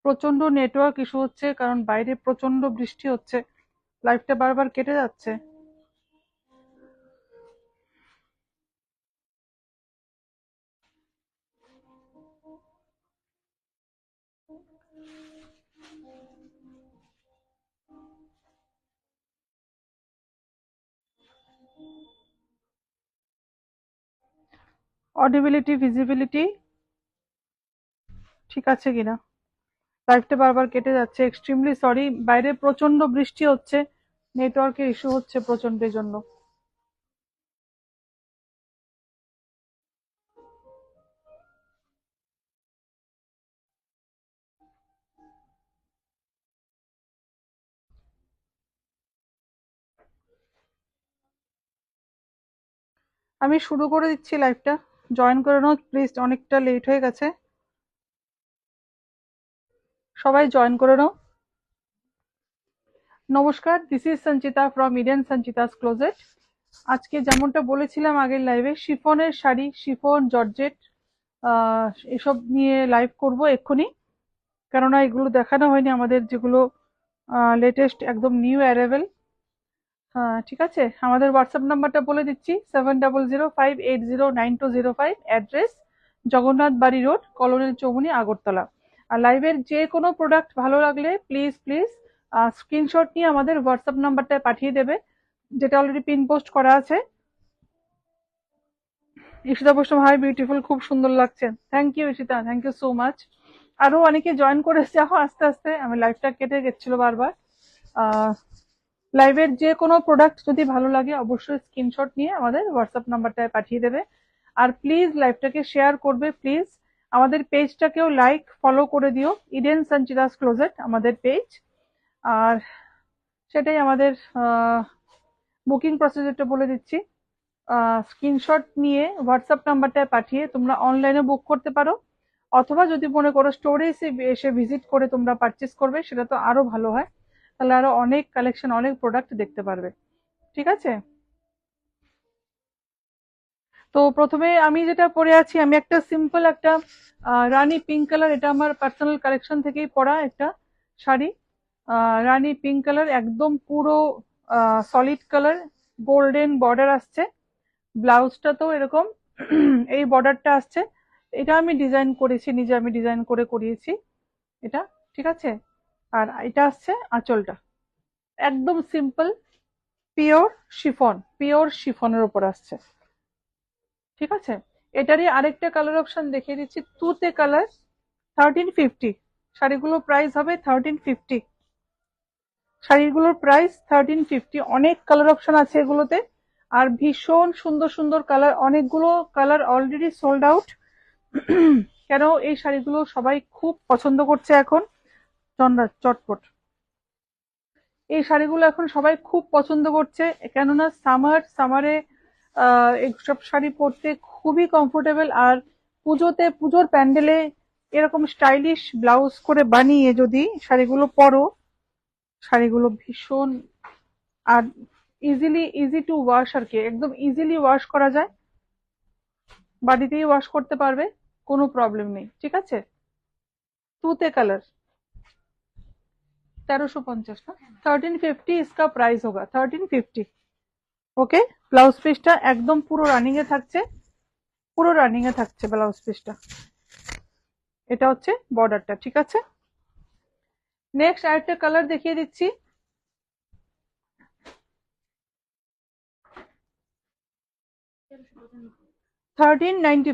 প্রচন্ড network issue হচ্ছে, কারণ বাইরে প্রচন্ড বৃষ্টি হচ্ছে, লাইভটা বারবার কেটে যাচ্ছে। অডিবিলিটি, ভিজিবিলিটি ঠিক আছে কিনা? লাইভটা বারবার কেটে যাচ্ছে, এক্সট্রিমলি সরি। বাইরে প্রচন্ড বৃষ্টি হচ্ছে, নেটওয়ার্কের ইস্যু হচ্ছে প্রচন্ড, জন্য। আমি শুরু করে দিচ্ছি লাইভটা, জয়েন করে নাও প্লিজ, অনেকটা লেট হয়ে গেছে, সবাই জয়েন করে নাও। নমস্কার, this is Sanchita from Eden Sanchita's closet. আজকে যেমনটা বলেছিলাম আগের লাইভে, শিফনের শাড়ি, শিফন, জর্জেট এসব নিয়ে লাইভ করব এক্ষুনি, কেননা এগুলো দেখানো হয়নি আমাদের, যেগুলো লেটেস্ট একদম নিউ অ্যারাইভেল। হ্যাঁ ঠিক আছে, আমাদের হোয়াটসঅ্যাপ নাম্বারটা বলে দিচ্ছি, 7005809205, অ্যাড্রেস জগন্নাথ বাড়ি রোড, কলোনির চৌমুনি, আগরতলা। আর লাইভের যে কোনো প্রোডাক্ট ভালো লাগলে প্লিজ প্লিজ স্ক্রিনশট নিয়ে আমাদের হোয়াটসঅ্যাপ নাম্বারটায় পাঠিয়ে দেবে, যেটা অলরেডি পিন পোস্ট করা আছে। ঈশিতা বৈষ্ণব, হাই বিউটিফুল, খুব সুন্দর লাগছে, thank you Ishita, thank you so much. আরো অনেকে জয়েন করেছে, আস্তে আস্তে, আমি লাইভটা কেটে গেছিল বারবার। লাইভের যে কোনো প্রোডাক্ট যদি ভালো লাগে অবশ্যই স্ক্রিনশট নিয়ে আমাদের হোয়াটসঅ্যাপ নাম্বারটায় পাঠিয়ে দেবে। আর প্লিজ লাইভটাকে শেয়ার করবে প্লিজ, আমাদের পেজটাকেও লাইক ফলো করে দিও, ইডেন সঞ্চিতাস ক্লোজেট আমাদের পেজ। আর সেটাই আমাদের বুকিং প্রসিজারটা বলে দিচ্ছি, স্ক্রিনশট নিয়ে হোয়াটসঅ্যাপ নাম্বারটায় পাঠিয়ে তোমরা অনলাইনে বুক করতে পারো, অথবা যদি মনে করো স্টোরে এসে ভিজিট করে তোমরা পারচেস করবে, সেটা তো আরো ভালো হয়, তাহলে আরো অনেক কালেকশন, অনেক প্রোডাক্ট দেখতে পারবে। ঠিক আছে, তো প্রথমে আমি যেটা পরে আছি, আমি একটা সিম্পল একটা রানী পিঙ্ক কালার, এটা আমার পার্সোনাল কালেকশন থেকেই পরা একটা শাড়ি, রানী পিঙ্ক কালার, একদম পুরো সলিড কালার, গোল্ডেন বর্ডার আসছে, ব্লাউজটা তো এরকম এই বর্ডারটা আসছে, এটা আমি ডিজাইন করেছি নিজে, আমি ডিজাইন করে করিয়েছি এটা। ঠিক আছে, আর এটা আসছে আঁচলটা, একদম সিম্পল পিওর শিফন, পিওর শিফনের উপর আসছে। ঠিক আছে, এটারই আরেকটা কালার অপশন দেখিয়ে দিচ্ছি, তুতে কালার, 1350, শাড়িগুলোর প্রাইস হবে 1350, শাড়িগুলোর প্রাইস 1350, অনেক কালার অপশন আছে এগুলোতে, আর ভীষণ সুন্দর সুন্দর কালার, অনেকগুলো কালার অলরেডি সোল্ড আউট। কেন এই শাড়িগুলো সবাই খুব পছন্দ করছে এখন, চটপট, এই শাড়িগুলো এখন সবাই খুব পছন্দ করছে, কেননা সামারে এইসব শাড়ি পরতে খুবই কমফোর্টেবল। আর পুজোতে, পুজোর প্যান্ডেলে এরকম স্টাইলিশ ব্লাউজ করে বানিয়ে যদি শাড়িগুলো পরো, শাড়িগুলো ভীষণ, আর ইজি টু ওয়াশ, আর কি একদম ইজিলি ওয়াশ করা যায়, বাড়িতেই ওয়াশ করতে পারবে, কোনো প্রবলেম নেই। ঠিক আছে, তুতে কালার 1350 ना, 1350 इसका प्राइस होगा, 1350। ওকে, ব্লাউজ পিসটা একদম পুরো রানিং এ থাকছে, পুরো রানিং এ থাকছে ব্লাউজ পিসটা, এটা হচ্ছে বর্ডারটা। ঠিক আছে, নেক্সট আরেকটা কালার দেখিয়ে দিচ্ছি, থার্টিন নাইনটি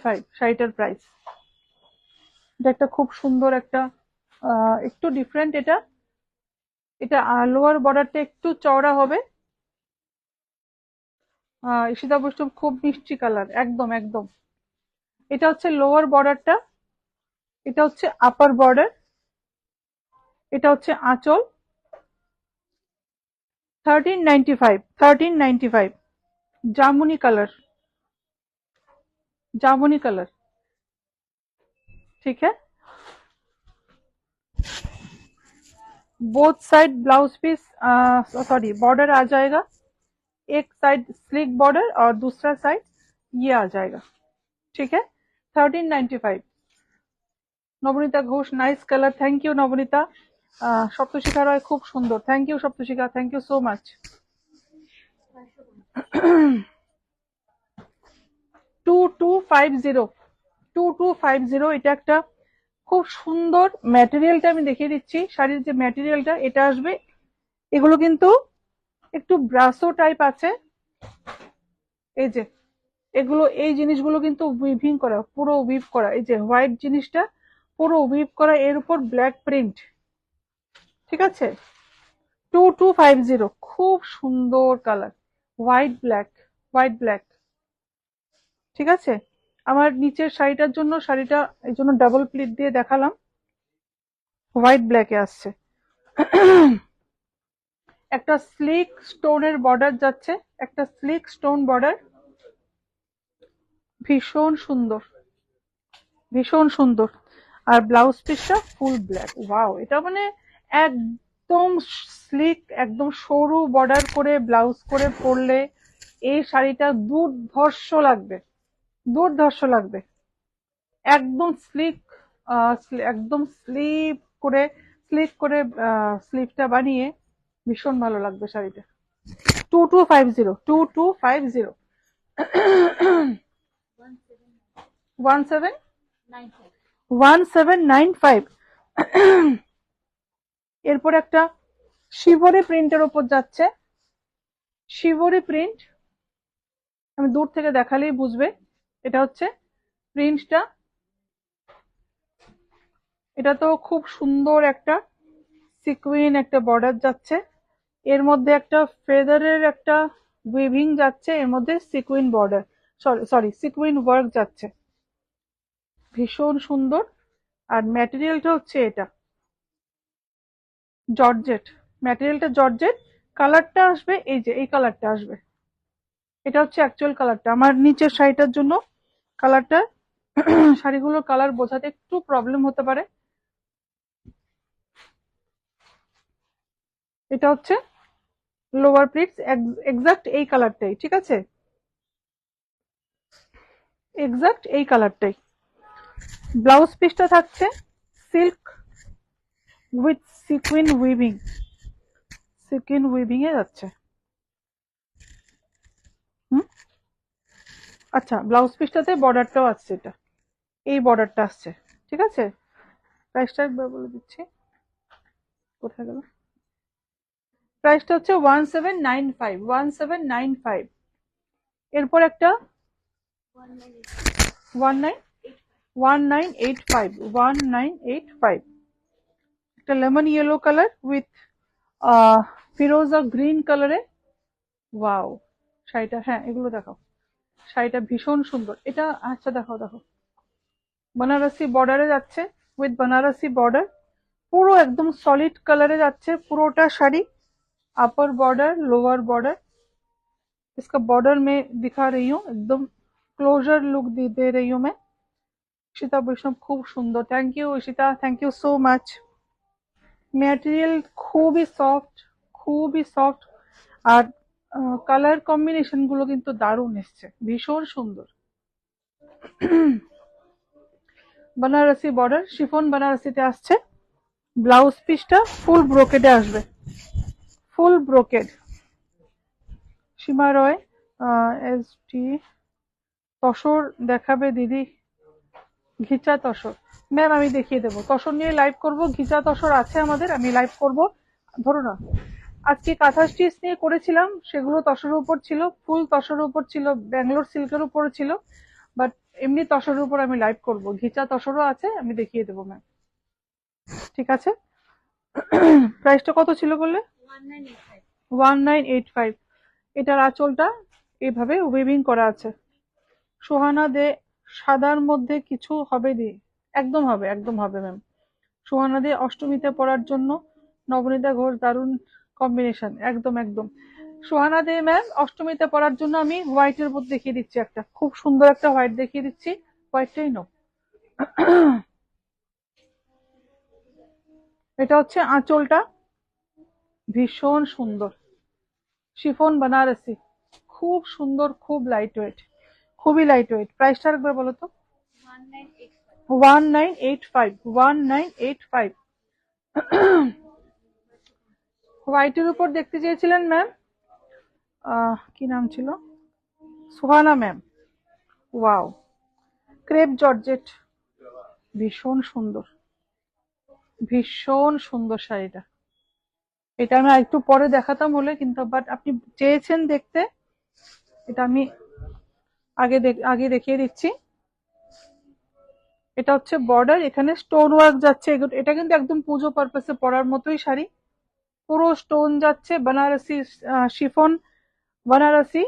ফাইভ শাড়িটার প্রাইস। এটা একটা খুব সুন্দর একটা, একটু ডিফারেন্ট এটা, এটা লোয়ার বর্ডারটা একটু চওড়া হবে, ঈশিতা বৈষ্ণব, খুব মিষ্টি কালার, একদম একদম। এটা হচ্ছে লোয়ার বর্ডারটা, এটা হচ্ছে আপার বর্ডার, এটা হচ্ছে আঁচল, 1395, জামুনি কালার, जामुनी कलर। ठीक है, both side blouse piece, sorry border आ जाएगा, एक साइड स्लिक बॉर्डर और दूसरा साइड ये आ जाएगा। ठीक है, 1395। Nabanita Ghosh, nice colour, thank you Nabanita. Saptashikha Roy খুব সুন্দর, thank you Saptashikha, thank you so much. 2250, 2250, এটা একটা খুব সুন্দর ম্যাটেরিয়ালটা আমি দেখিয়ে দিচ্ছি। শাড়ির যে ম্যাটেরিয়ালটা এটা আসবে, এগুলো কিন্তু একটু ব্রাসো টাইপ আছে। এই যে এগুলো, এই জিনিসগুলো কিন্তু উইভিং করা, পুরো উইভ করা। এই যে হোয়াইট জিনিসটা পুরো উইভ করা, এর উপর ব্ল্যাক প্রিন্ট, ঠিক আছে। 2250, খুব সুন্দর colour, white black, white black, ঠিক আছে। আমার নিচের শাড়িটার জন্য, শাড়িটা এই জন্য ডাবল প্লিট দিয়ে দেখালাম, হোয়াইট ব্ল্যাকে আসছে। একটা স্লিক স্টোনের বর্ডার যাচ্ছে, একটা স্লিক স্টোন বর্ডার, ভীষণ সুন্দর, ভীষণ সুন্দর। আর ব্লাউজ পিসটা ফুল ব্ল্যাক, ওয়াও, এটা মানে একদম স্লিক, একদম সরু বর্ডার করে ব্লাউজ করে পরলে এই শাড়িটা দুর্ধর্ষ লাগবে, দুর্ধর্ষ লাগবে। একদম স্লিক, একদম করে স্লিক করে স্লিভটা বানিয়ে ভীষণ ভালো লাগবে শাড়িটা। 2250, 2250, 1795। এরপর একটা শিভরি প্রিন্টের উপর যাচ্ছে, শিভরি প্রিন্ট, আমি দূর থেকে দেখালেই বুঝবে। এটা হচ্ছে প্রিন্টটা, এটা তো খুব সুন্দর একটা সিকুইন একটা বর্ডার যাচ্ছে, এর মধ্যে একটা ফেদারের একটা উইভিং যাচ্ছে, এর মধ্যে sequin border, sorry sequin work যাচ্ছে, ভীষণ সুন্দর। আর ম্যাটেরিয়ালটা হচ্ছে এটা জর্জেট, ম্যাটেরিয়ালটা জর্জেট, কালারটা আসবে এই যে এই কালারটা আসবে, এটা হচ্ছে অ্যাকচুয়াল কালারটা। আমার নিচের শাড়িটার জন্য কালারটা, শাড়িগুলোর কালার বোঝাতে একটু প্রবলেম হতে পারে। এটা হচ্ছে লোয়ার প্লিটস, এক্সাক্ট এই কালারটাই, ঠিক আছে, এক্সাক্ট এই কালারটাই। ব্লাউজ পিসটা থাকছে silk with sequin weaving, sequin weaving এ যাচ্ছে। হুম, আচ্ছা, ব্লাউজ পিসটাতে বর্ডারটাও আসছে, এটা এই বর্ডারটা আসছে, ঠিক আছে। প্রাইসটা একবার বলে দিচ্ছি, কোথায় গেল, প্রাইসটা হচ্ছে 1795, 1795। এরপর একটা 1985, 1985, একটা lemon yellow colour with Firoza green কালারে, ওয়াও শাড়িটা, হ্যাঁ এগুলো দেখাও, শাড়িটা ভীষণ সুন্দর এটা। আচ্ছা দেখো দেখো, बनारसी বর্ডারে যাচ্ছে, উইথ बनारसी বর্ডার, পুরো একদম সলিড কালারে যাচ্ছে পুরোটা sari, upper border lower border. इसका बॉर्डर में दिखा रही हूँ, एकदम क्लोजर लुक दे रही हूँ मैं। इशिता বৈষ্ণব খুব সুন্দর, thank you Ishita, thank you so much. Material খুবই সফট, খুবই সফট, আর কালার কম্বিনেশন গুলো কিন্তু দারুণ এসছে, ভীষণ সুন্দর। बनारसी বর্ডার, শিফন बनारसीতে আসছে, ব্লাউজ পিসটা ফুল ব্রোকেডে আসবে, ফুল ব্রোকেড। সীমা রয়, এস টি, তসর দেখাবে দিদি, ঘিচা তসর, ম্যাম আমি দেখিয়ে দেবো, তসর নিয়ে লাইভ করব, ঘিচা তসর আছে আমাদের, আমি লাইভ করব। ধরো না, আজকে কাঁথা স্টিচ নিয়ে করেছিলাম, সেগুলো তসরের উপর ছিল, ফুল তসরের উপর ছিল, ব্যাঙ্গালোর সিল্কের উপরে ছিল, বাট এমনি তসরের উপর আমি লাইভ করব, ঘিচা তসরও আছে, আমি দেখিয়ে দেবো ম্যাম, ঠিক আছে। প্রাইসটা কত ছিল বললে? 1985। এটার আঁচলটা এইভাবে উইভিং করা আছে, সোহানা দে, সাদার মধ্যে কিছু হবে দি, একদম হবে, একদম হবে ম্যাম। সোহানা দে অষ্টমীতে পরার জন্য, নবনীতা ঘোষ দারুণ কম্বিনেশন, একদম একদম। সোহানা দে ম্যাম অষ্টমীতে পরার জন্য আমি হোয়াইটের উপর দেখিয়ে দিচ্ছি, একটা খুব সুন্দর একটা হোয়াইট দেখিয়ে দিচ্ছি, হোয়াইটটাই নো। এটা হচ্ছে আঁচলটা, ভীষণ সুন্দর, শিফন बनारसी, খুব সুন্দর, খুব লাইট ওয়েট, খুবই লাইট ওয়েট। প্রাইসটা একবার বলো তো? 1985, 1985। হোয়াইটের উপর দেখতে চেয়েছিলেন ম্যাম, কি নাম ছিল, Suhana ma'am. Wow, crepe georgette, ভীষণ সুন্দর, ভীষণ সুন্দর শাড়িটা। এটা আমি একটু পরে দেখাতাম হলে, কিন্তু বাট আপনি চেয়েছেন দেখতে, এটা আমি আগে দেখিয়ে দিচ্ছি। এটা হচ্ছে বর্ডার, এখানে স্টোন ওয়ার্ক যাচ্ছে। এটা কিন্তু একদম পুজো পারপাসে পরার মতোই শাড়ি, পুরো স্টোন যাচ্ছে, বানারসি শিফন, বানারসি।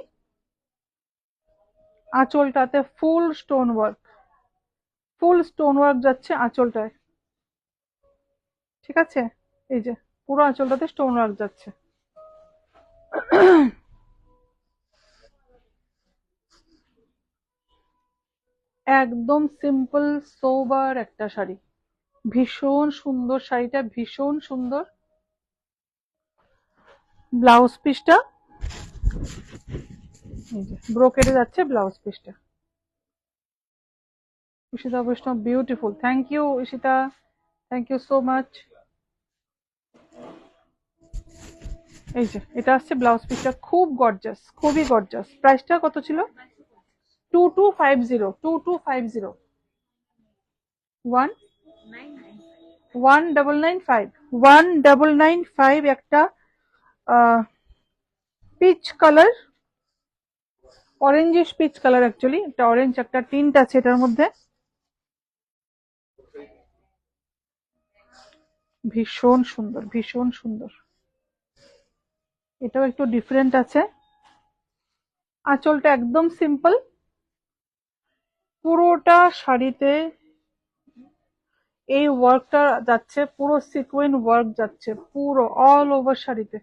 আঁচলটাতে full stone work, full stone work যাচ্ছে আঁচলটায়, ঠিক আছে? এই যে পুরো আঁচলটাতে স্টোন ওয়ার্ক যাচ্ছে। একদম সিম্পল সোবার একটা শাড়ি, ভীষণ সুন্দর শাড়িটা, ভীষণ সুন্দর। ব্লাউজ পিসটা ব্রোকেটে যাচ্ছে, ব্লাউজ পিসটা। Ishita Vaishnav, beautiful, thank you Ishita, thank you so much. এই যে এটা আসছে ব্লাউজ পিসটা, খুব গর্জাস, খুবই গর্জাস। প্রাইসটা কত ছিল? 2250, 2250, 1995, 1995। একটা peach colour, orangish peach colour, actually একটা অরেঞ্জ, একটা টিন্ট আছে এটার মধ্যে, ভীষণ সুন্দর, ভীষণ সুন্দর। এটাও একটু ডিফারেন্ট আছে। আঁচলটা একদম সিম্পল, পুরোটা শাড়িতে এই ওয়ার্কটা যাচ্ছে, পুরো সিকোয়েন ওয়ার্ক যাচ্ছে, পুরো অল ওভার শাড়িতে,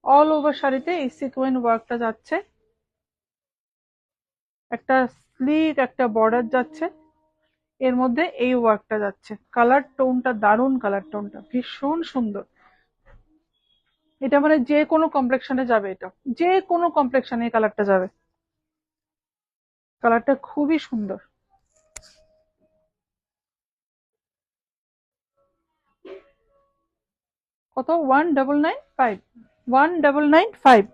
অল ওভার শাড়িতে এই সিকোয়েন ওয়ার্কটা যাচ্ছে। একটা স্লিক একটা বর্ডার যাচ্ছে, এর মধ্যে এই ওয়ার্কটা যাচ্ছে। কালার টোনটা দারুণ, কালার টোনটা ভীষণ সুন্দর। এটা মানে যে কোনো কমপ্লেকশনে যাবে, এটা যে কোনো কমপ্লেকশনে এই কালারটা যাবে, কালারটা খুবই সুন্দর। কত? 1995, 1995।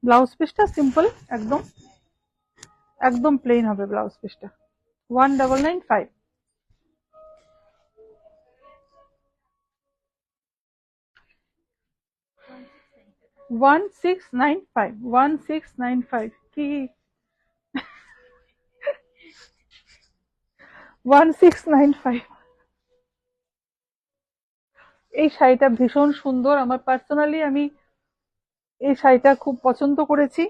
ব্লাউজ পিসটা সিম্পল, একদম একদম প্লেন হবে ব্লাউজ পিসটা, 1995। 1695, 1695 কি? 1695। এই শাড়িটা ভীষণ সুন্দর, আমার পার্সোনালি আমি এই শাড়িটা খুব পছন্দ করেছি।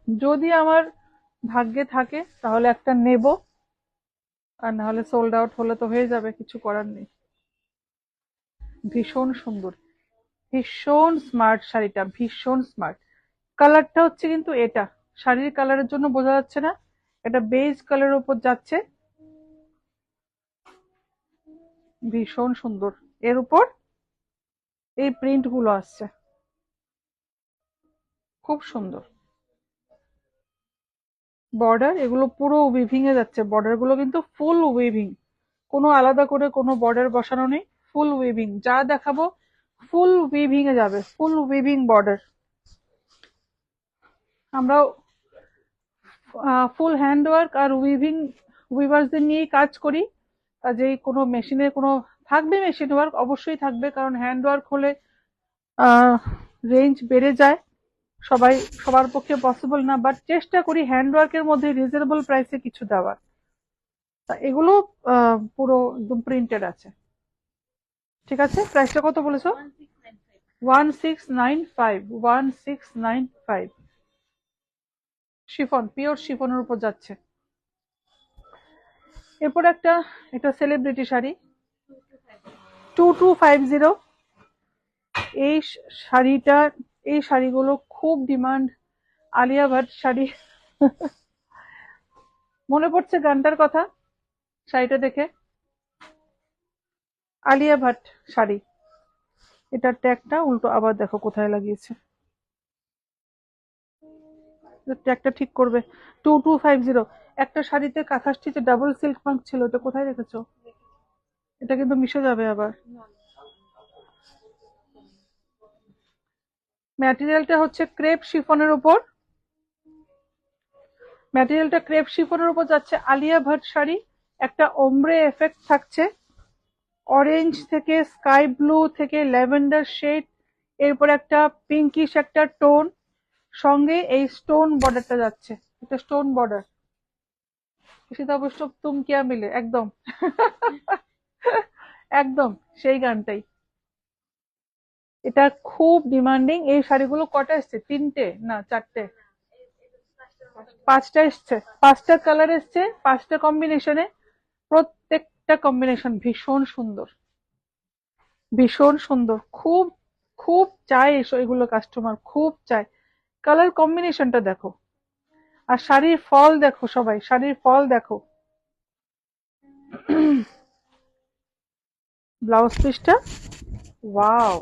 যদি আমার ভাগ্যে থাকে তাহলে একটা নেব, আর না হলে সোল্ড আউট হলে তো হয়ে যাবে, কিছু করার নেই। ভীষণ সুন্দর, ভীষণ স্মার্ট শাড়িটা, ভীষণ স্মার্ট। কালারটা হচ্ছে কিন্তু এটা শাড়ির কালারের জন্য বোঝা যাচ্ছে না, এটা বেজ কালারের উপর যাচ্ছে, ভীষণ সুন্দর। এর উপর এই প্রিন্ট গুলো আসছে, খুব সুন্দর। বর্ডার এগুলো পুরো উইভিং এ যাচ্ছে, বর্ডার গুলো কিন্তু ফুল উইভিং, কোনো আলাদা করে কোনো বর্ডার বসানো নেই, ফুল উইভিং। যা দেখাবো ফুল উইভিং এ যাবে, ফুল উইভিং বর্ডার। আমরা ফুল হ্যান্ড ওয়ার্ক আর উইভিং উইভার্সদের নিয়েই কাজ করি, কাজেই কোনো মেশিনের কোনো থাকবে, মেশিন ওয়ার্ক অবশ্যই থাকবে, কারণ হ্যান্ড ওয়ার্ক হলে রেঞ্জ বেড়ে যায়, সবার পক্ষে পসিবল না, বাট চেষ্টা করি হ্যান্ড ওয়ার্কের মধ্যে রিজনেবল প্রাইসে কিছু দেওয়ার। তা এগুলো পুরো একদম প্রিন্টেড আছে, ঠিক আছে? প্রাইসটা কত বলেছো? 1695, 1695। শিফন, পিওর শিফনের উপর যাচ্ছে। এরপর এটা সেলিব্রিটি শাড়ি, 2250। এই শাড়িটা, এই শাড়িগুলো খুব ডিমান্ড, আলিয়া ভাট শাড়ি। মনে পড়ছে গানটার কথা শাড়িটা দেখে, আলিয়া ভাট শাড়ি। এটার ট্যাগটা উল্টো আবার দেখো কোথায় লাগিয়েছে, একটা ঠিক করবে। 2250। একটা শাড়িতে কাঁথা স্টিচে ডাবল সিল্ক মার্ক ছিল, এটা কোথায় রেখেছো? এটা কিন্তু মিশে যাবে আবার। ম্যাটেরিয়ালটা হচ্ছে ক্রেপ শিফনের উপর, ম্যাটেরিয়ালটা ক্রেপ শিফনের উপর যাচ্ছে আলিয়া ভাট শাড়ি। একটা ওমব্রে এফেক্ট থাকছে, অরেঞ্জ থেকে স্কাই ব্লু থেকে ল্যাভেন্ডার শেড, এরপর একটা পিঙ্কিশ একটা টোন, সঙ্গে এই স্টোন বর্ডারটা যাচ্ছে। এটা স্টোন বর্ডার। ঈশিতা বৈষ্ণব তুম কিয়া মিলে, একদম একদম সেই গানটাই। এটা খুব ডিমান্ডিং। এই শাড়িগুলো কটা এসছে? তিনটে না চারটে? পাঁচটা এসছে, পাঁচটা কালার এসছে, পাঁচটা কম্বিনেশনে। প্রত্যেকটা কম্বিনেশন ভীষণ সুন্দর, ভীষণ সুন্দর। খুব খুব চাই এগুলো, কাস্টমার খুব চায়। কালার কম্বিনেশনটা দেখো, আর শাড়ির ফল দেখো, সবাই শাড়ির ফল দেখো। ব্লাউজ পিসটা ওয়াও।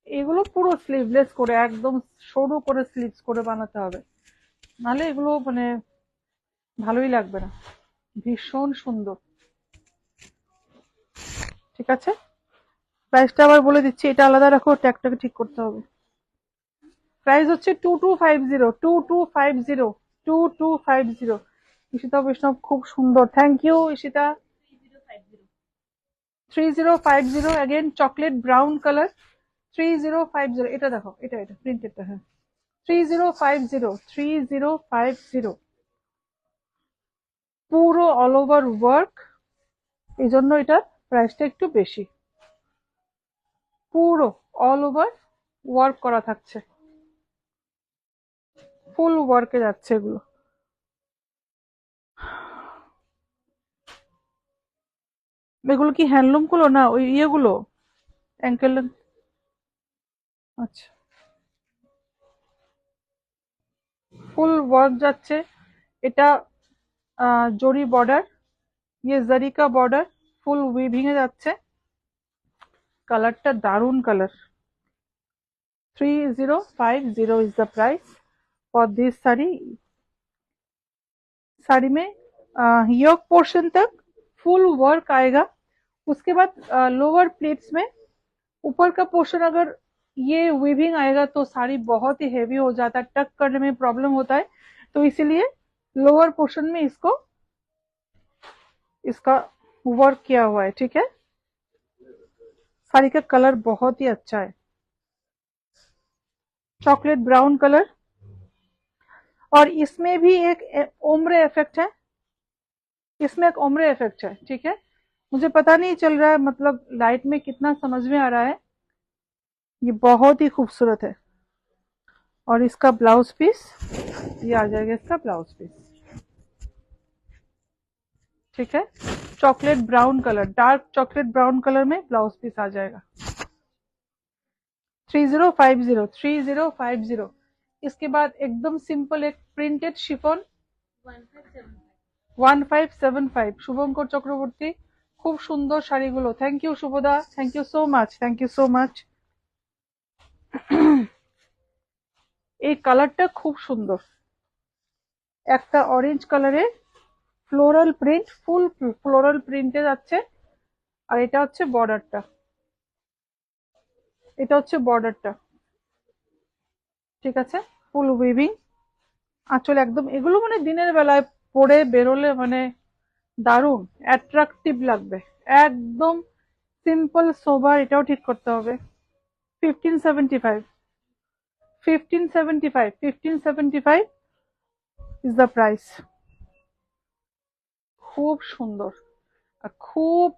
এগুলো পুরো স্লিভলেস করে, একদম সরু করে স্লিভস করে বানাতে হবে, নাহলে এগুলো মানে ভালোই লাগবে না। ভীষণ সুন্দর। ঠিক আছে, প্রাইসটা আবার বলে দিচ্ছি, এটা আলাদা রাখো, ট্যাগটাকে ঠিক করতে হবে। প্রাইস হচ্ছে 2250, 2250, 2250। ঈশিতা বৈষ্ণব খুব সুন্দর, thank you Ishita. 3050 again chocolate brown colour. 3050, এটা দেখো, এটা এটা প্রিন্টেডটা, হ্যাঁ। 3050, 3050, পুরো অল ওভার ওয়ার্ক, এই জন্য এটার প্রাইসটা একটু বেশি। পুরো অল ওভার ওয়ার্ক করা থাকছে, ফুল ওয়ার্কে যাচ্ছে এগুলো। এগুলো কি হ্যান্ডলুম গুলো না ওই ইয়েগুলো, অ্যাঙ্কেল? আচ্ছা, ফুল ওয়ার্ক যাচ্ছে। এটা জরি বর্ডার, ইয়ে জারিকা বর্ডার, ফুল উইভিং এ যাচ্ছে। কালারটা দারুন colour. 3050 is the price for this sari. Sari में योक पोर्शन तक फुल वर्क आएगा। उसके बाद लोअर प्लेट्स में ऊपर का पोर्शन अगर ये वीविंग आएगा तो साड़ी बहुत ही हेवी हो जाता है, टक करने में प्रॉब्लम होता है, तो इसीलिए लोअर पोर्शन में इसको इसका वर्क किया हुआ है। ठीक है, साड़ी का कलर बहुत ही अच्छा है, चॉकलेट ब्राउन कलर। और इसमें भी एक ओम्ब्रे इफेक्ट है, इसमें एक ओम्ब्रे इफेक्ट है। ठीक है, मुझे पता नहीं चल रहा है, मतलब लाइट में कितना समझ में आ रहा है। ये बहुत ही खूबसूरत है। और इसका ब्लाउज पीस ये आ जाएगा, इसका ब्लाउज पीस। ठीक है, chocolate brown colour, dark chocolate brown colour में ब्लाउज पीस आ जाएगा। 3050, 3050। इसके बाद एकदम सिंपल एक प्रिंटेड शिफॉन, 1575। শুভঙ্কর চক্রবর্তী, খুব সুন্দর শাড়িগুলো। Thank you Shubhada, thank you so much, thank you so much. এই কালারটা খুব সুন্দর, একটা অরেঞ্জ কালারে ফ্লোরাল প্রিন্ট, ফুল ফ্লোরাল প্রিন্টে যাচ্ছে। আর এটা হচ্ছে বর্ডারটা, এটা হচ্ছে বর্ডারটা। ঠিক আছে, ফুল উইভিং আঁচল একদম। এগুলো মানে দিনের বেলায় পরে বেরোলে মানে দারুণ অ্যাট্রাকটিভ লাগবে, একদম সিম্পল সোবার। এটাও ঠিক করতে হবে। 1575, 1575, 1575 ইজ দ্য প্রাইস। খুব সুন্দর আর খুব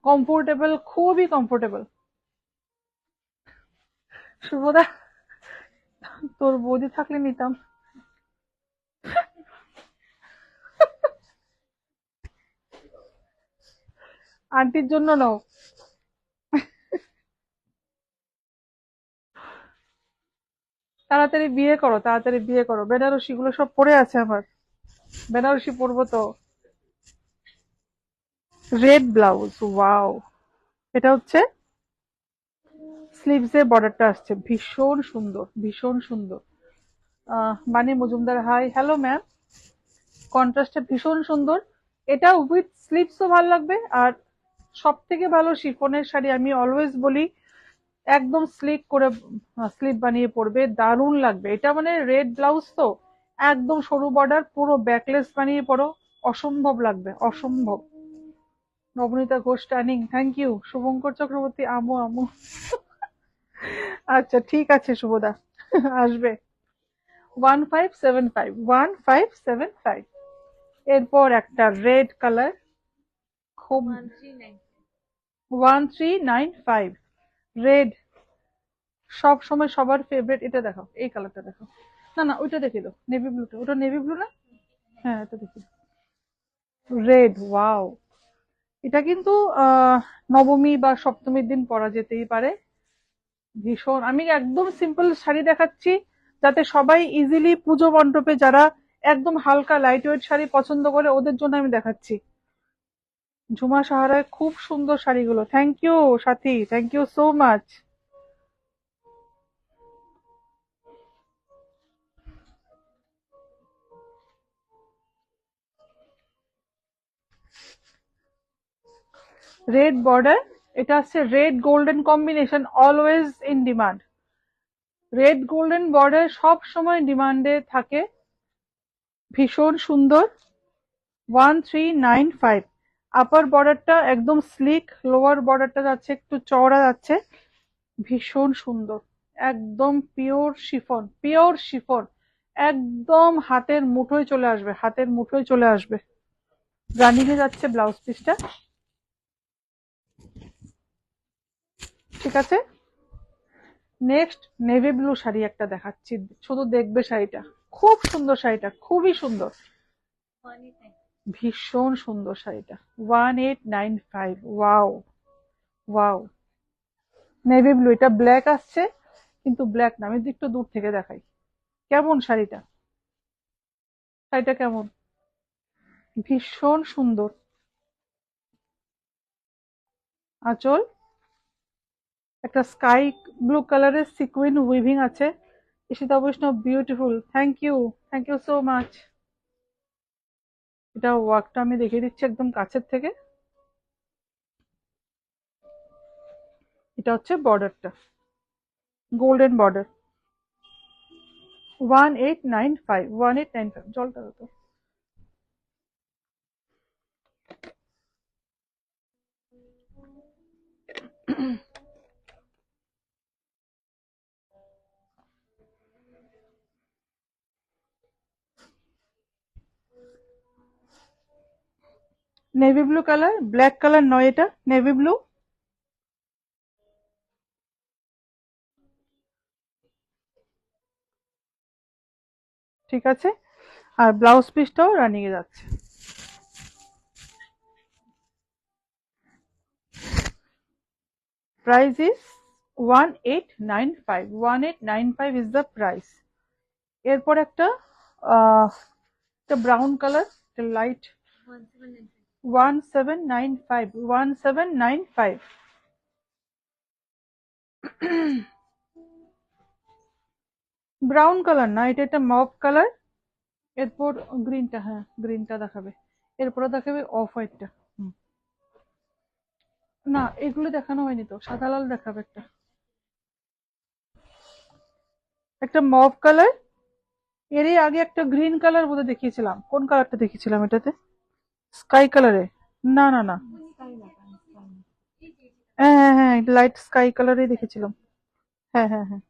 কমফোর্টেবল, খুবই কমফোর্টেবল। শুভদা, তোর বৌদি থাকলে নিতাম। আন্টির জন্য নাও। তাড়াতাড়ি বিয়ে করো, তাড়াতাড়ি বিয়ে করো। বেনারসি গুলো সব পড়ে আছে আমার, বেনারসি পরবো তো। Red blouse, wow. এটা হচ্ছে স্লিভস এর বর্ডারটা আসছে, ভীষণ সুন্দর, ভীষণ সুন্দর। বাণী মজুমদার, হাই, হ্যালো ম্যাম। কন্ট্রাস্টটা ভীষণ সুন্দর, এটা উইথ স্লিভসও ভালো লাগবে। আর সব থেকে ভালো শিফনের শাড়ি আমি অলওয়েজ বলি একদম স্লিক করে স্লিপ বানিয়ে পরবে, দারুণ লাগবে। এটা মানে রেড ব্লাউজ তো একদম সরু বর্ডার, পুরো ব্যাকলেস বানিয়ে পরো, অসম্ভব লাগবে, অসম্ভব। Nabanita Ghosh turning, thank you. Shubhankar Chakraborty, আমু আমু। আচ্ছা ঠিক আছে শুভদা, আসবে। 1575, 1575। এরপর একটা রেড কালার, খুব 1395 রেড, সব সময় সবার ফেভারিট। এটা দেখাও, এই কালারটা দেখাও। না না ওইটা দেখে দাও, নেভি ব্লুটা, ওটা নেভি ব্লু না? হ্যাঁ এটা দেখি, রেড, ওয়াও। এটা কিন্তু নবমী বা সপ্তমীর দিন পরা যেতেই পারে। ভীষণ, আমি একদম সিম্পল শাড়ি দেখাচ্ছি যাতে সবাই ইজিলি পুজো মণ্ডপে, যারা একদম হালকা লাইট ওয়েট শাড়ি পছন্দ করে ওদের জন্য আমি দেখাচ্ছি। ঝুমা সাহারায় খুব সুন্দর শাড়িগুলো, thank you Sathi, thank you so much. Red border, এটা হচ্ছে red golden combination, always in demand. Red golden border সব সময় ডিমান্ডে থাকে, ভীষণ সুন্দর। 1395। আপার বর্ডারটা একদম স্লিক, লোয়ার বর্ডারটা যাচ্ছে একটু চওড়া যাচ্ছে, ভীষণ সুন্দর। একদম পিওর শিফন, পিওর শিফন, একদম হাতের মুঠোয় চলে আসবে, হাতের মুঠোয় চলে আসবে। রানিংয়ে যাচ্ছে ব্লাউজ পিসটা, ঠিক আছে। নেক্সট নেভি ব্লু শাড়ি একটা দেখাচ্ছি, শুধু দেখবে শাড়িটা, খুব সুন্দর শাড়িটা, খুবই সুন্দর, ভীষণ সুন্দর শাড়িটা। 1895, ওয়াও ওয়াও। নেভি ব্লু, এটা ব্ল্যাক আসছে কিন্তু ব্ল্যাক না, আমি যদি একটু দূর থেকে দেখাই। কেমন শাড়িটা, শাড়িটা কেমন, ভীষণ সুন্দর। আঁচল একটা স্কাই ব্লু কালারের সিকুইন উইভিং আছে। Ishita Vaishnav, beautiful, thank you, thank you so much. এটা ওয়ার্কটা আমি দেখিয়ে দিচ্ছি একদম কাছের থেকে। এটা হচ্ছে বর্ডারটা, গোল্ডেন বর্ডার। 1895, 1895, জলটা তো। Navy blue colour, black colour নয়, এটা নেভি ব্লু। ঠিক আছে, আর ব্লাউজ পিসটাও রানিং এ যাচ্ছে। Price is 1895, 1895 is the price. এরপর একটা brown colour, light, 1795, 1795। Brown colour না, এটা একটা মভ কালার। এরপর গ্রিনটা, হ্যাঁ গ্রিনটা দেখাবে, এরপরে দেখাবে অফ হোয়াইটটা। না এগুলো দেখানো হয়নি তো, সাদা লাল দেখাবে একটা, একটা মভ কালার। এরই আগে একটা গ্রিন কালার বোধহয় দেখিয়েছিলাম, কোন কালারটা দেখিয়েছিলাম এটাতে, স্কাই কালারে? না না না, হ্যাঁ হ্যাঁ হ্যাঁ, লাইট স্কাই কালারই দেখেছিলাম। হ্যাঁ হ্যাঁ হ্যাঁ,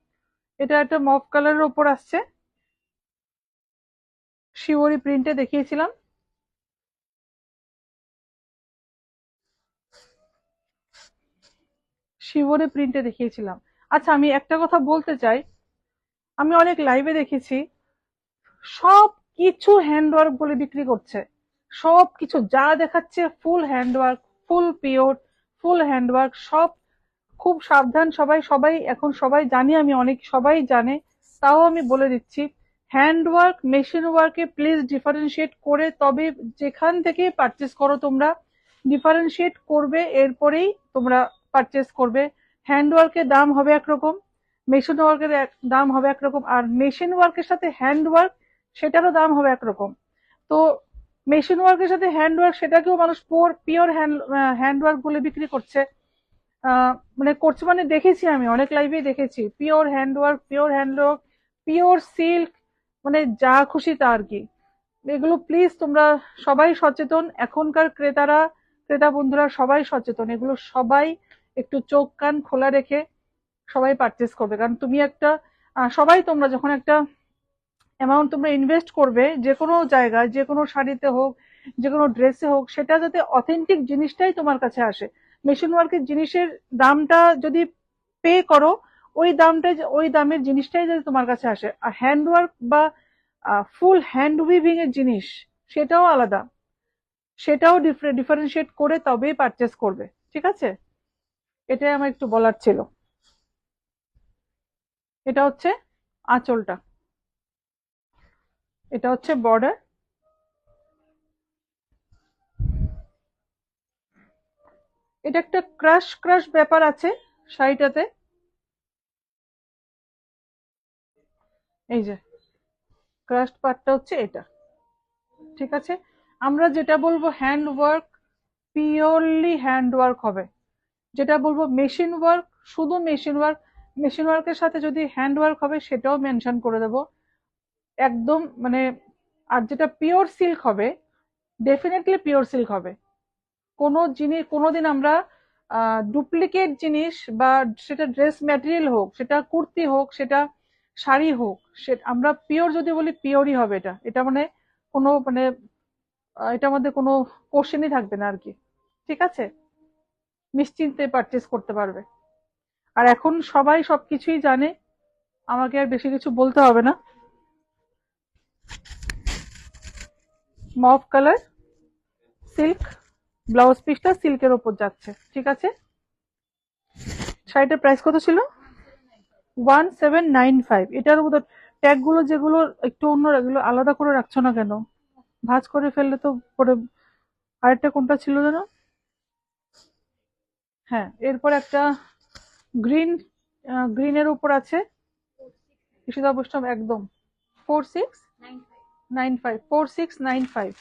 এটা একটা মভ কালারের ওপর আসছে, শিওরি প্রিন্টে দেখিয়েছিলাম। শিওরি প্রিন্টে দেখিয়েছিলাম। আচ্ছা আমি একটা কথা বলতে চাই, আমি অনেক লাইভে দেখেছি সব কিছু হ্যান্ডওয়ার্ক বলে বিক্রি করছে, সব কিছু যা দেখাচ্ছে ফুল হ্যান্ডওয়ার্ক, ফুল পিওর, ফুল হ্যান্ডওয়ার্ক সব। খুব সাবধান সবাই, সবাই এখন সবাই জানি, আমি অনেক সবাই জানে, তাও আমি বলে দিচ্ছি, হ্যান্ডওয়ার্ক মেশিন ওয়ার্কে প্লিজ ডিফারেন্সিয়েট করে তবে যেখান থেকে পারচেস করো তোমরা, ডিফারেন্সিয়েট করবে এরপরেই তোমরা পারচেস করবে। হ্যান্ডওয়ার্কের দাম হবে একরকম, মেশিন ওয়ার্কের দাম হবে একরকম, আর মেশিন ওয়ার্কের সাথে হ্যান্ড ওয়ার্ক সেটারও দাম হবে একরকম। তো মেশিন ওয়ার্কের সাথে হ্যান্ড ওয়ার্ক সেটাকেও মানুষ পিওর হ্যান্ড ওয়ার্ক বলে বিক্রি করছে। মানে করছে মানে দেখেছি, আমি অনেক লাইভেই দেখেছি pure hand work, pure silk, মানে যা খুশি তা আর কি। এগুলো প্লিজ তোমরা সবাই সচেতন, এখনকার ক্রেতা বন্ধুরা সবাই সচেতন, এগুলো সবাই একটু চোখ কান খোলা রেখে সবাই পারচেস করবে। কারণ তুমি একটা সবাই তোমরা যখন একটা অ্যামাউন্ট তোমরা ইনভেস্ট করবে যে কোনো জায়গায়, যে কোনো শাড়িতে হোক, যে কোনো ড্রেসে হোক, সেটা যাতে অথেন্টিক জিনিসটাই তোমার কাছে আসে। মেশিন ওয়ার্কের জিনিসের দামটা যদি পে করো, ওই দামের জিনিসটাই যদি তোমার কাছে আসে। আর হ্যান্ড ওয়ার্ক বা ফুল হ্যান্ড উইভিং এর জিনিস সেটাও আলাদা, সেটাও ডিফারেন্সিয়েট করে তবেই পারচেস করবে। ঠিক আছে, এটাই আমার একটু বলার ছিল। এটা হচ্ছে আঁচলটা, এটা হচ্ছে বর্ডার। এটা একটা ক্রাশ ক্রাশ ব্যাপার আছে শাড়িটাতে, এই যে ক্রাশ পার্টটা হচ্ছে এটা। ঠিক আছে, আমরা যেটা বলবো hand work, purely hand work হবে। যেটা বলবো মেশিন ওয়ার্ক, শুধু মেশিন ওয়ার্ক। মেশিন ওয়ার্কের সাথে যদি হ্যান্ড ওয়ার্ক হবে সেটাও মেনশন করে দেবো একদম, মানে। আর যেটা পিওর সিল্ক হবে, ডেফিনেটলি পিওর সিল্ক হবে। কোনো জিনিস কোনোদিন আমরা ডুপ্লিকেট জিনিস, বা সেটা ড্রেস ম্যাটেরিয়াল হোক, সেটা কুর্তি হোক, সেটা শাড়ি হোক, সে আমরা পিওর যদি বলি পিওরই হবে। এটা এটা মানে কোনো মানে এটার মধ্যে কোনো কোশ্চেনই থাকবে না আর কি। ঠিক আছে, নিশ্চিন্তে পারচেস করতে পারবে। আর এখন সবাই সবকিছুই জানে, আমাকে আর বেশি কিছু বলতে হবে না। মভ কালার সিল্ক, ব্লাউজ পিসটা সিল্কের ওপর যাচ্ছে। ঠিক আছে, শাড়িটার প্রাইস কত ছিল? 1795। এটার মধ্যে ট্যাগ গুলো যেগুলো একটু অন্য, এগুলো আলাদা করে রাখছো না কেন? ভাঁজ করে ফেললে তো পরে। আরেকটা কোনটা ছিল যেন? হ্যাঁ, এরপর একটা গ্রিন, গ্রিনের উপর আছে ঈশিতা বৈষ্ণব একদম 4695, 4695।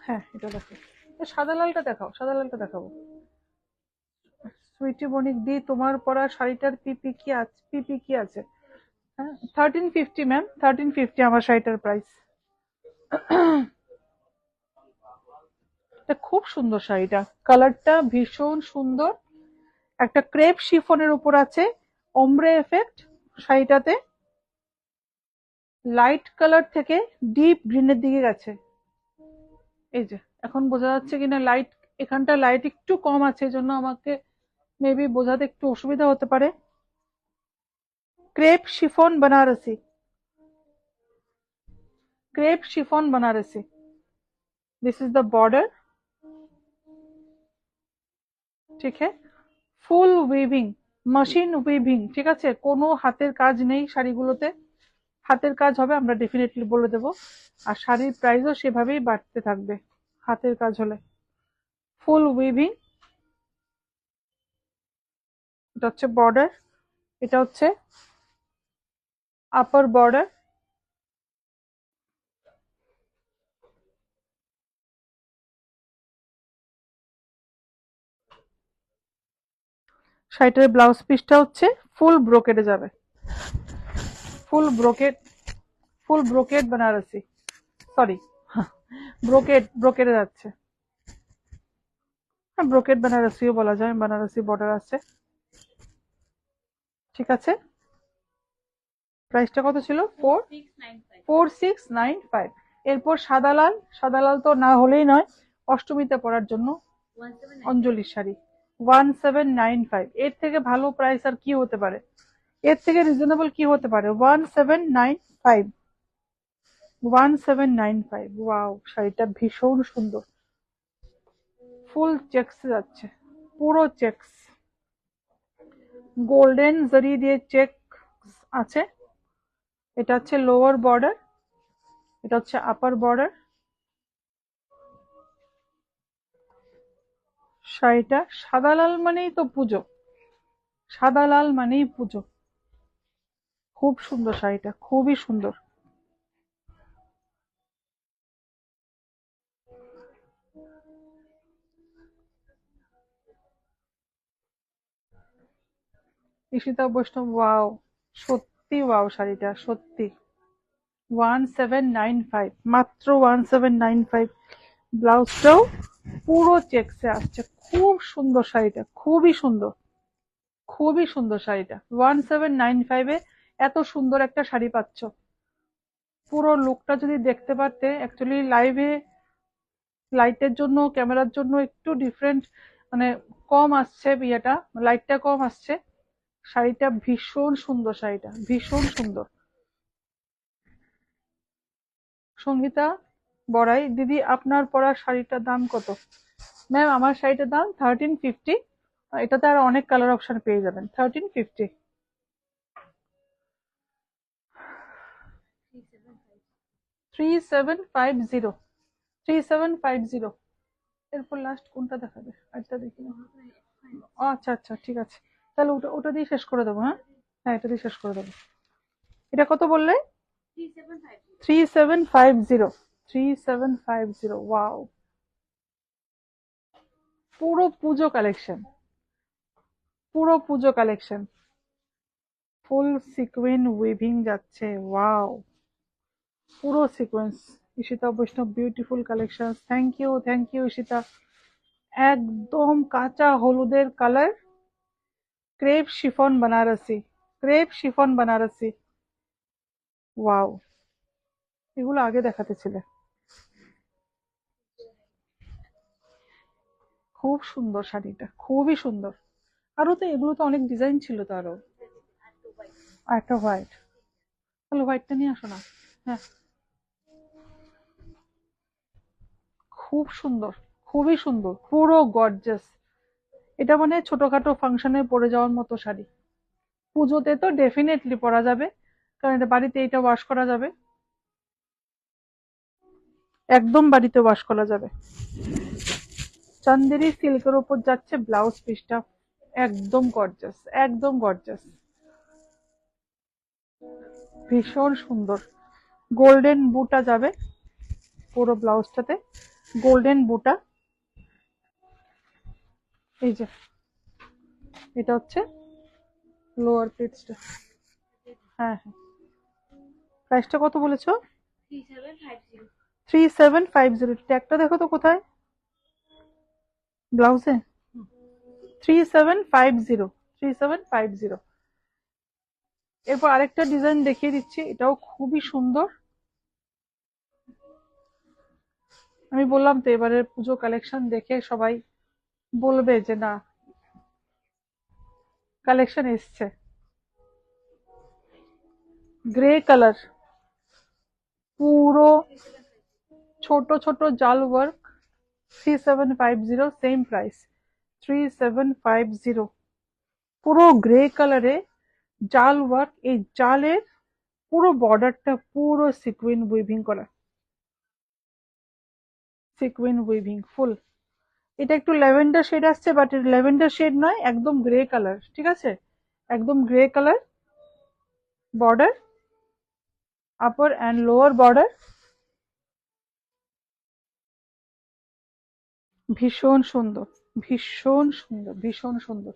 হ্যাঁ, এটা দেখো। সাদা লালটা দেখাও, সাদা লালটা দেখাবো। সুইটি বণিক দি, তোমার পরা শাড়িটার পিপি কি আছে? হ্যাঁ, 1350 ম্যাম, 1350 আমার শাড়িটার প্রাইস। এটা খুব সুন্দর শাড়িটা, কালারটা ভীষণ সুন্দর। একটা ক্রেপ শিফনের উপর আছে ওমব্রে এফেক্ট শাড়িটাতে, লাইট কালার থেকে ডিপ গ্রিনের দিকে গেছে। এই যে এখন বোঝা যাচ্ছে কিনা, লাইট এখানটা লাইট একটু কম আছে, এজন্য আমাকে মেবি বোঝাতে একটু অসুবিধা হতে পারে। Crepe chiffon Banarasi, crepe chiffon Banarasi. This is the border. ঠিক है, ফুল উইভিং, মেশিন উইভিং। ঠিক আছে, কোনো হাতের কাজ নেই শাড়িগুলোতে, হাতের কাজ হবে আমরা ডেফিনেটলি বলে দেব। আর শাড়ির প্রাইসও সেভাবেই বাড়তে থাকবে হাতের কাজ হলে। ফুল উইভিং, এটা হচ্ছে বর্ডার, এটা হচ্ছে আপার বর্ডার। শাড়িটার ব্লাউজ পিসটা হচ্ছে ফুল ব্রোকেডে যাবে, ফুল ব্রোকেড, ফুল ব্রোকেড বেনারসি, সরি ব্রোকেডে যাচ্ছে। হ্যাঁ, ব্রোকেড বেনারসিও বলা যায়, বেনারসি বর্ডার আছে। ঠিক আছে, প্রাইসটা কত ছিল? 4695। এরপর সাদা লাল, সাদা লাল তো না হলেই নয় অষ্টমীতে পরার জন্য, অঞ্জলির শাড়ি 1795। এর থেকে ভালো প্রাইস আর কি হতে পারে, এর থেকে রিজনেবল কি হতে পারে? 1795, 1795। ওয়াও, শাড়িটা ভীষণ সুন্দর, ফুল চেক্স যাচ্ছে, পুরো চেক্স, গোল্ডেন জরি দিয়ে চেক আছে। এটা হচ্ছে লোয়ার বর্ডার, এটা হচ্ছে আপার বর্ডার। শাড়িটা সাদা লাল মানেই তো পুজো, সাদা লাল মানেই পুজো। খুব সুন্দর শাড়িটা, খুবই সুন্দর। ঈশিতা বৈষ্ণব, ওয়াও, সত্যি ওয়াও শাড়িটা, সত্যি। 1795, মাত্র 1795। ব্লাউজটাও পুরো চেকসে আসছে, খুব সুন্দর শাড়িটা, খুবই সুন্দর, খুবই সুন্দর শাড়িটা। 1795-এ এত সুন্দর একটা শাড়ি পাচ্ছ। পুরো লুকটা যদি দেখতে পারতে, অ্যাকচুয়ালি লাইভে লাইটের জন্য, ক্যামেরার জন্য একটু ডিফারেন্ট, মানে কম আসছে, ইয়েটা লাইটটা কম আসছে। শাড়িটা ভীষণ সুন্দর, শাড়িটা ভীষণ সুন্দর। সঙ্গীতা বড়াই, দিদি আপনার পরা শাড়িটার দাম কত? ম্যাম আমার শাড়িটার দাম 1350। এটাতে আর অনেক কালার অপশন পেয়ে যাবেন। 1350। 3750, 3750। এরপর লাস্ট কোনটা দেখাবে? আরেকটা দেখি না। আচ্ছা আচ্ছা, ঠিক আছে, তাহলে ওটা ওটা দিয়ে শেষ করে দেবো। হ্যাঁ হ্যাঁ, এটা দিয়ে শেষ করে দেবো। এটা কত বললে? 3750। 3750, ওয়াও। পুরো পুজো কালেকশন, পুরো Puja collection. Full sequence weaving যাচ্ছে, ওয়াও, পুরো sequence. Ishita Vaishnav, beautiful collection. Thank you Ishita. একদম কাঁচা হলুদের colour, crepe chiffon Banarasi, crepe chiffon Banarasi, wow. এগুলো আগে দেখাতে ছিলে, খুব সুন্দর শাড়িটা, খুবই সুন্দর। আরো তো এগুলো তো অনেক ডিজাইন ছিল তো আরো। আর একটা হোয়াইট, তাহলে হোয়াইটটা নিয়ে আসো না। হ্যাঁ, খুব সুন্দর, খুবই সুন্দর, পুরো গর্জাস। এটা মানে ছোটখাটো ফাংশনে পরে যাওয়ার মতো শাড়ি। পুজোতে তো ডেফিনেটলি পরা যাবে, কারণ এটা বাড়িতে, এটা ওয়াশ করা যাবে, একদম বাড়িতে ওয়াশ করা যাবে। চান্দেরি সিল্কের উপর যাচ্ছে ব্লাউজ পিসটা, একদম গর্জাস, একদম গর্জাস, ভীষণ সুন্দর। গোল্ডেন বুটা যাবে পুরো ব্লাউজটাতে, গোল্ডেন বুটা। এই যে এটা হচ্ছে লোয়ার প্লেটসটা। হ্যাঁ হ্যাঁ, প্রাইসটা কত বলেছো? 3750। ট্যাগটা দেখো তো কোথায় ব্লাউজে। 3750, 3750। এরপর আরেকটা ডিজাইন দেখিয়ে দিচ্ছি, এটাও খুবই সুন্দর। আমি বললাম তো এবারে পুজো কালেকশন দেখে সবাই বলবে যে না, কালেকশন এসছে। গ্রে কালার, পুরো ছোট ছোট জাল ওয়ার্ক। 3750, same price, 3750। পুরো গ্রে কালারে জাল ওয়ার্ক, এই জালের পুরো বর্ডারটা পুরো সিকুইন উইভিং করা, সিকুইন উইভিং ফুল। এটা একটু ল্যাভেন্ডার শেড আসছে, বাট ল্যাভেন্ডার শেড নয়, একদম গ্রে কালার, ঠিক আছে, একদম grey colour. Border, upper and lower border, ভীষণ সুন্দর, ভীষণ সুন্দর, ভীষণ সুন্দর।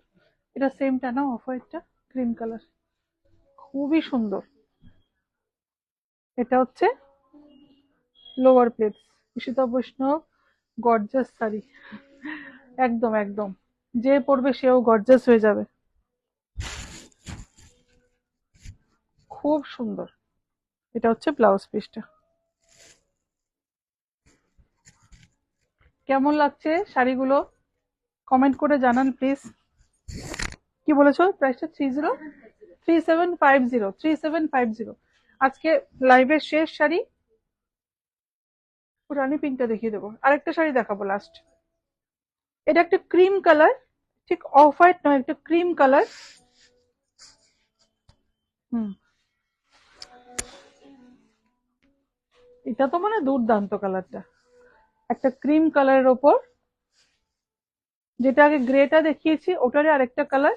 এটা সেমটা না, অফ হোয়াইটটা, ক্রিম কালার, খুবই সুন্দর। এটা হচ্ছে লোয়ার প্লেটস। ঈশিতা বৈষ্ণব, গর্জাস শাড়ি, একদম একদম, যে পরবে সেও গর্জাস হয়ে যাবে, খুব সুন্দর। এটা হচ্ছে ব্লাউজ পিসটা। কেমন লাগছে শাড়িগুলো কমেন্ট করে জানান প্লিজ। কি বলেছো প্রাইসটা? 3750, 3750। আজকে লাইভের শেষ শাড়ি, রানী পিঙ্কটা দেখিয়ে দেবো, আরেকটা শাড়ি দেখাবো লাস্ট। এটা একটা ক্রিম কালার, ঠিক অফ হোয়াইট নয়, একটা ক্রিম কালার। হুম, এটা তো মানে দুর্দান্ত কালারটা, একটা ক্রিম কালারের ওপর, যেটা আগে গ্রেটা দেখিয়েছি ওটারই আরেকটা কালার,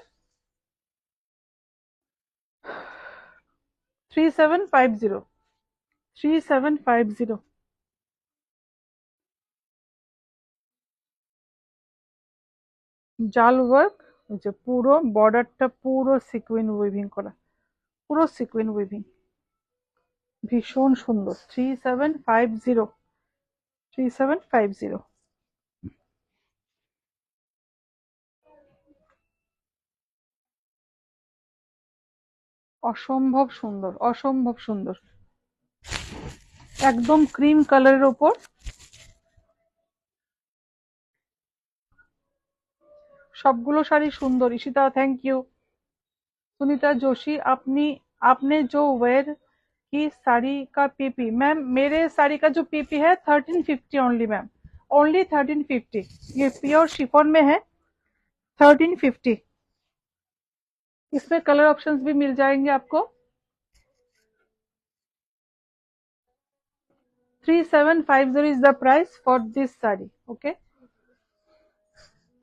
3750, 3750। জাল ওয়ার্ক, যে পুরো বর্ডারটা পুরো সিকুইন উইভিং করা, পুরো সিকুইন উইভিং, ভীষণ সুন্দর। 3750, 3750। অসম্ভব সুন্দর, অসম্ভব সুন্দর, একদম ক্রিম কালারের ওপর। सबगुलो शाड़ी सुंदर। Ishita thank you. सुनीता जोशी, अपनी आपने जो वेयर की साड़ी का पीपी, मैम मेरे साड़ी का जो पीपी है 1350 ओनली मैम, ओनली 1350। ये प्योर शिफॉन में है, 1350। इसमें कलर ऑप्शंस भी मिल जाएंगे आपको। 3750 is the price for this saree, okay।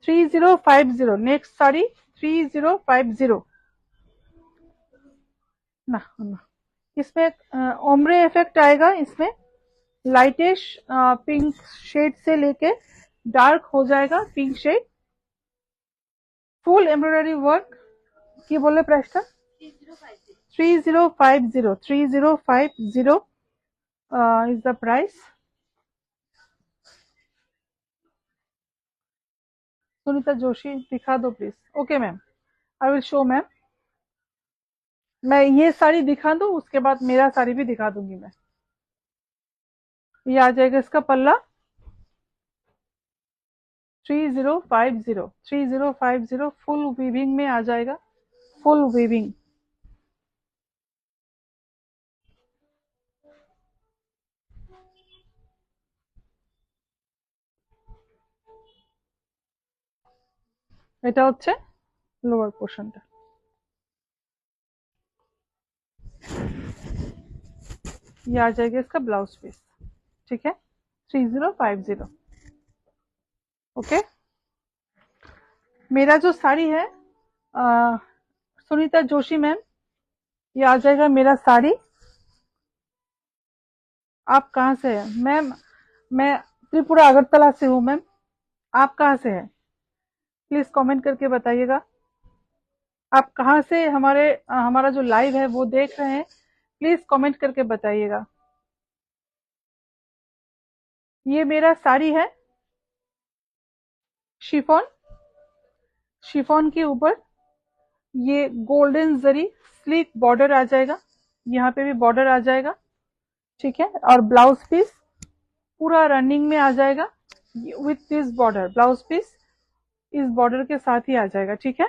3050 next sari, 3050। ना ना, इसमें ओमरे इफेक्ट आएगा, इसमें लाइटिश पिंक शेड से लेके डार्क हो जाएगा pink shade, full embroidery work. की बोले प्राइसটা? 3050, 3050 is the price। Sunita Joshi दिखा दो please. Okay ma'am, I will show ma'am. मैं ये साड़ी दिखा दूं, उसके बाद मेरा साड़ी भी दिखा दूंगी मैं। ये आ जाएगा इसका पल्ला, 3050, 3050 फुल वीविंग में आ जाएगा, फुल वीविंग। এটা হচ্ছে লোয়ার পোর্শনটা। ये आ जाएगा इसका ब्लाउज पीस, ठीक है। 3050, ओके। मेरा जो साड़ी है सुनीता जोशी मैम, ये आ जाएगा मेरा साड़ी। आप कहाँ से हैं मैम? मैं त्रिपुरा अगरतला से हूँ मैम। आप कहाँ से हैं? प्लीज कमेंट करके बताइएगा आप कहाँ से हमारा जो लाइव है वो देख रहे हैं। प्लीज कमेंट करके बताइएगा। ये मेरा साड़ी है शिफॉन, शिफॉन के ऊपर ये गोल्डन जरी स्लीक बॉर्डर आ जाएगा, यहाँ पे भी बॉर्डर आ जाएगा, ठीक है। और ब्लाउज पीस पूरा रनिंग में आ जाएगा with this border, blouse piece इस बॉर्डर के साथ ही आ जाएगा, ठीक है।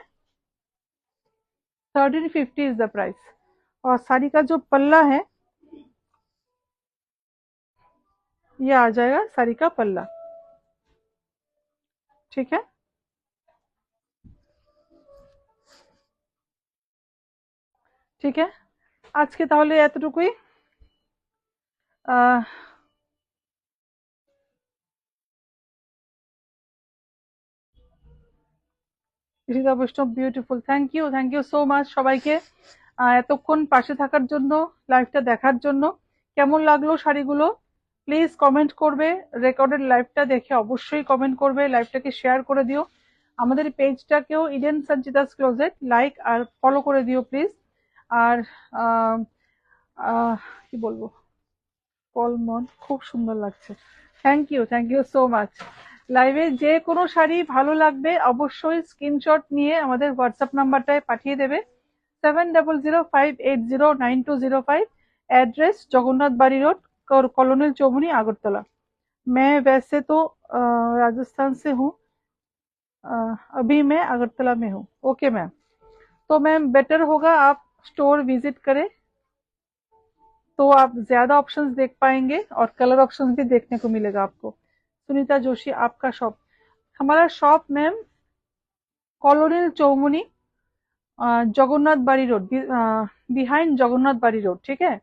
1350 इज द प्राइस। और साड़ी का जो पल्ला है, ये आ जाएगा साड़ी का पल्ला, ठीक है। ठीक है, आज के তাহলে এতটুকুই। Rishita Vaishnav beautiful, thank you so much সবাইকে এতক্ষণ পাশে থাকার জন্য, লাইভটা দেখার জন্য। কেমন লাগলো শাড়িগুলো প্লিজ কমেন্ট করবে, রেকর্ডেড লাইভটা দেখে অবশ্যই কমেন্ট করবে, লাইভটাকে শেয়ার করে দিও, আমাদের পেজটাকেও ইডেন সঞ্চিতাস ক্লোজেট লাইক আর ফলো করে দিও প্লিজ। আর কি বলবো, কলমন খুব সুন্দর লাগছে, থ্যাংক ইউ সো মাচ। লাইভে যে কোনো শাড়ি ভালো লাগবে অবশ্যই স্ক্রিনশট নিয়ে আমাদের হোয়াটসঅ্যাপ নাম্বারটায় পাঠিয়ে দেবে, 7005809205। एड्रेस जगन्नाथ बाड़ी रोड, कॉलोनियल चौमुनी, आगरतला। मैं वैसे तो राजस्थान से हूँ, अभी मैं अगरतला में हूँ। ओके मैम, तो मैम बेटर होगा आप स्टोर विजिट करें, तो आप ज्यादा ऑप्शंस देख पाएंगे और कलर ऑप्शंस भी देखने को मिलेगा आपको। सुनीता जोशी, आपका शॉप? हमारा शॉप मैम कॉलोनियल चौमुनी, जगन्नाथ बाड़ी रोड, बिहाइंड जगन्नाथ बाड़ी रोड, ठीक है।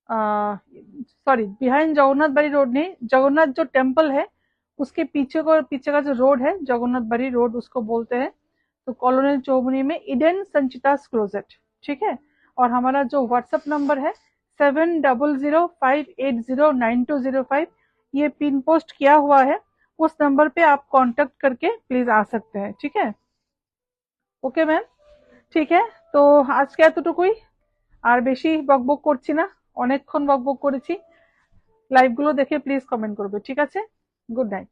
सॉरी, बिहाइंड जगन्नाथ बाड़ी रोड नहीं, जगन्नाथ जो टेम्पल है उसके पीछे का जो रोड है जगन्नाथ बाड़ी रोड उसको बोलते हैं। तो कॉलोनियल चौमुनी में इडेन संचितास क्लोजेट, ठीक है। और हमारा जो व्हाट्सएप नंबर है 7005809205, ये पिन पोस्ट किया हुआ है, उस नंबर पे आप कांटेक्ट करके प्लीज आ सकते हैं। ठीक है, ওকে ম্যাম, ঠিক है। তো আজকে এতটুকুই, আর বেশি বকবক করছি না, অনেকক্ষণ বকবক করেছি। লাইভ গুলো দেখে প্লিজ কমেন্ট করবে, ঠিক আছে? Good night.